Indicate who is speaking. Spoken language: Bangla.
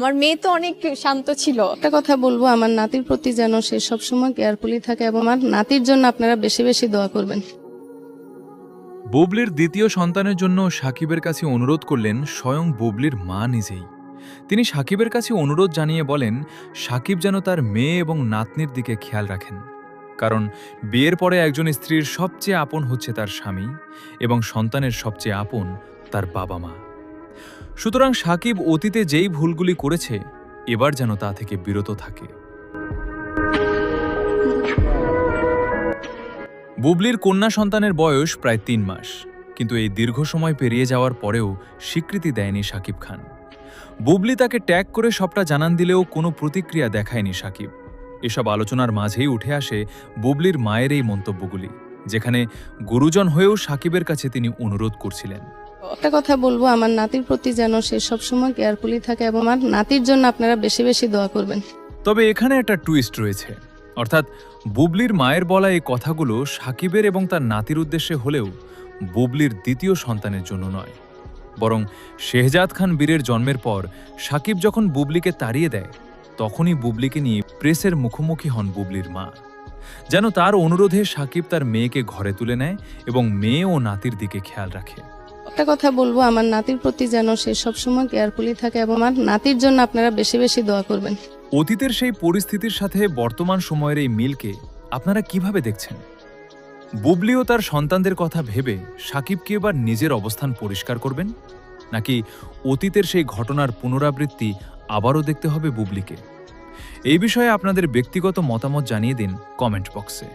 Speaker 1: আমার মেয়ে তো অনেক শান্ত ছিল।
Speaker 2: একটা কথা বলবো, আমার নাতির প্রতি যেন সে সবসময় কেয়ারফুলি থাকে এবং আমার নাতির জন্য আপনারা বেশি বেশি দোয়া করবেন।
Speaker 3: বুবলির দ্বিতীয় সন্তানের জন্য সাকিবের কাছে অনুরোধ করলেন স্বয়ং বুবলির মা নিজেই। তিনি সাকিবের কাছে অনুরোধ জানিয়ে বলেন সাকিব যেন তার মেয়ে এবং নাতনির দিকে খেয়াল রাখেন, কারণ বিয়ের পরে একজন স্ত্রীর সবচেয়ে আপন হচ্ছে তার স্বামী এবং সন্তানের সবচেয়ে আপন তার বাবা মা। সুতরাং সাকিব অতীতে যেই ভুলগুলি করেছে এবার যেন তা থেকে বিরত থাকে। বুবলির কন্যা সন্তানের বয়স প্রায় ৩ মাস, কিন্তু এই দীর্ঘ সময় পেরিয়ে যাওয়ার পরেও স্বীকৃতি দেয়নি সাকিব খান। বুবলি তাকে ট্যাগ করে সবটা জানান দিলেও কোনো প্রতিক্রিয়া দেখায়নি সাকিব। এসব আলোচনার মাঝেই উঠে আসে বুবলির মায়ের এই মন্তব্যগুলি, যেখানে গুরুজন হয়েও সাকিবের কাছে তিনি অনুরোধ করছিলেন।
Speaker 2: একটা কথা বলবো, আমার নাতির প্রতি যেন সে সবসময় কেয়ারফুলি থাকে এবং আমার নাতির জন্য আপনারা বেশি বেশি দোয়া করবেন।
Speaker 3: তবে এখানে একটা টুইস্ট রয়েছে, অর্থাৎ বুবলির মায়ের বলা এই কথাগুলো সাকিবের এবং তার নাতির উদ্দেশ্যে হলেও বুবলির দ্বিতীয় সন্তানের জন্য নয়, বরং শেহজাদ খান বীরের জন্মের পর সাকিব যখন বুবলিকে তাড়িয়ে দেয় তখনই বুবলিকে নিয়ে প্রেসের মুখোমুখি হন বুবলির মা, যেন তার অনুরোধে সাকিব তার মেয়েকে ঘরে তুলে নেয় এবং মেয়ে ও নাতির দিকে খেয়াল রাখে।
Speaker 2: একটা কথা বলবো, আমার নাতির প্রতি যেন সে সবসময় কেয়ারফুলি থাকে এবং আমার নাতির জন্য আপনারা বেশি বেশি দোয়া করবেন।
Speaker 3: অতীতের সেই পরিস্থিতির সাথে বর্তমান সময়ের এই মিলকে আপনারা কিভাবে দেখছেন? বুবলিও তার সন্তানদের কথা ভেবে সাকিবকে এবার নিজের অবস্থান পরিষ্কার করবেন, নাকি অতীতের সেই ঘটনার পুনরাবৃত্তি আবারও দেখতে হবে বুবলিকে? এই বিষয়ে আপনাদের ব্যক্তিগত মতামত জানিয়ে দিন কমেন্ট বক্সে।